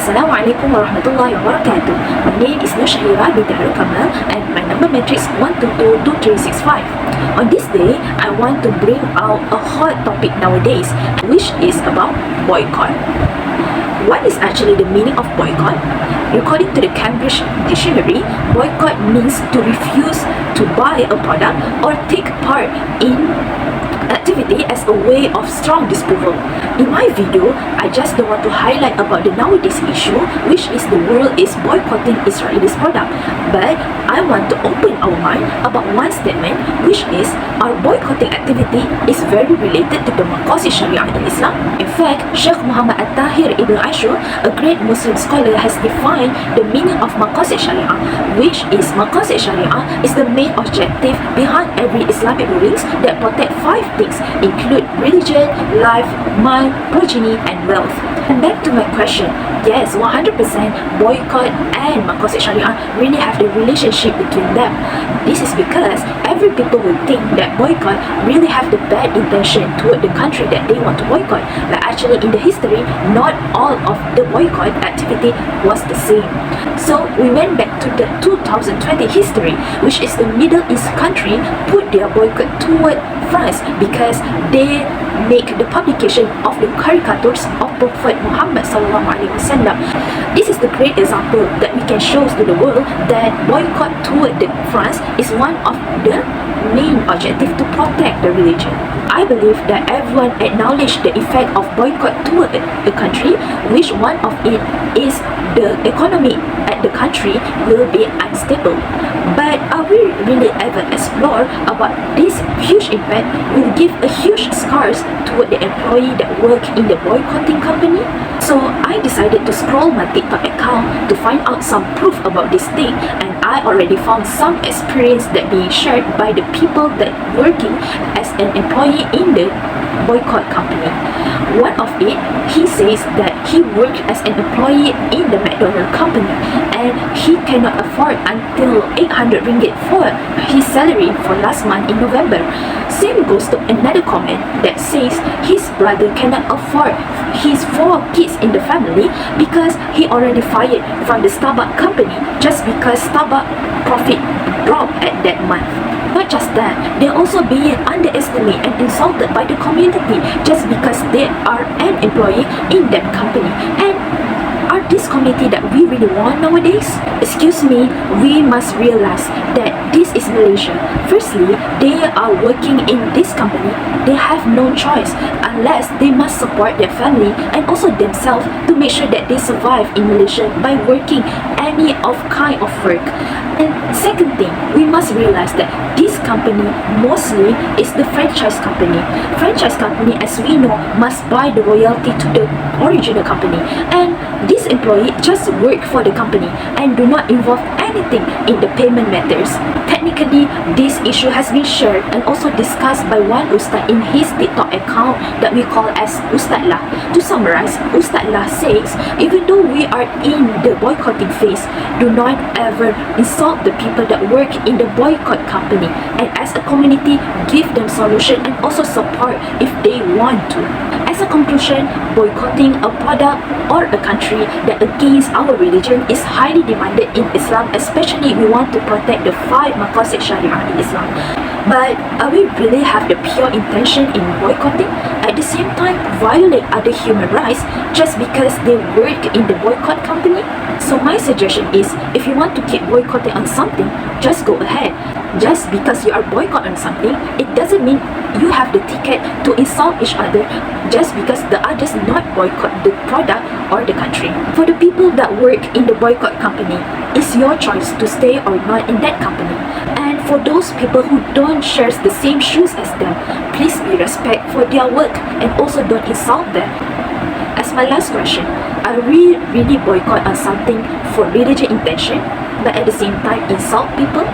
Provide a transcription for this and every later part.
Assalamualaikum warahmatullahi wabarakatuh. My name is Nur Syahirah, Binti Kamal, and my number matrix 1222365. On this day, I want to bring out a hot topic nowadays, which is about boycott. What is actually the meaning of boycott? According to the Cambridge Dictionary, boycott means to refuse to buy a product or take part in activity as a way of strong disapproval. In my video, I just don't want to highlight about the nowadays issue, which is the world is boycotting Israeli's product, but I want to open our mind about one statement, which is our boycotting activity is very related to the Maqasid Sharia in Islam. In fact, Sheikh Muhammad At-Tahir Ibn Ashur, a great Muslim scholar, has defined the meaning of Maqasid Sharia, which is Maqasid Sharia is the main objective behind every Islamic rulings that protect five things, include religion, life, mind, progeny, and wealth. And back to my question, yes, 100% boycott and Maqasid Sharia really have the relationship between them. This is because every people would think that boycott really have the bad intention toward the country that they want to boycott, but actually in the history, not all of the boycott activity was the same. So we went back to the 2020 history, which is the Middle East country put their boycott toward France because they make the publication of the caricatures of Prophet Muhammad SAW. This is the great example that we can show to the world that boycott toward the France is one of the main objective to protect the religion. I believe that everyone acknowledge the effect of boycott toward the country, which one of it is the economy at the country will be unstable. But are we really ever explore about this huge impact will give a huge scars toward the employee that work in the boycotting company? So I decided to scroll my TikTok account to find out some proof about this thing, and I already found some experience that being shared by the people that working as an employee in the boycott company. One of it, he says that he worked as an employee in the McDonald's company and he cannot afford until 800 ringgit for his salary for last month in November. Same goes to another comment that says his brother cannot afford his 4 kids in the family because he already fired from the Starbucks company just because Starbucks profit dropped at that month. Not just that, they're also being underestimated and insulted by the community just because they are an employee in that company. And are this community that we really want nowadays? Excuse me, we must realize that this is Malaysia. Firstly, they are working in this company. They have no choice unless they must support their family and also themselves to make sure that they survive in Malaysia by working any of kind of work. And second thing, we must realize that this company mostly is the franchise company. Franchise company, as we know, must buy the royalty to the original company. And this employee just work for the company and do not involve anything in the payment matters. Technically, this issue has been shared and also discussed by one Ustad in his TikTok account that we call as Ustad Lah. To summarize, Ustad Lah says, even though we are in the boycotting phase, do not ever insult the people that work in the boycott company, and as a community, give them solution and also support if they want to. As a conclusion, boycotting a product or a country that against our religion is highly demanded in Islam, especially we want to protect the 5 Maqasid Sharia in Islam. But are we really have the pure intention in boycotting? At the same time, violate other human rights just because they work in the boycott company? So my suggestion is, if you want to keep boycotting on something, just go ahead. Just because you are boycott on something, it doesn't mean you have the ticket to insult each other just because the others not boycott the product or the country. For the people that work in the boycott company, it's your choice to stay or not in that company. And for those people who don't share the same shoes as them, please be respect for their work and also don't insult them. As my last question, are we really boycott on something for religious intention, but at the same time insult people?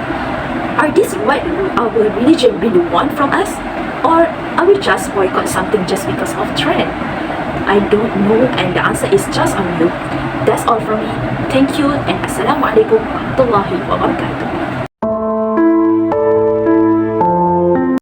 Are this what our religion really want from us? Or are we just boycott something just because of trend? I don't know, and the answer is just on you. That's all from me. Thank you, and Assalamualaikum warahmatullahi wabarakatuh.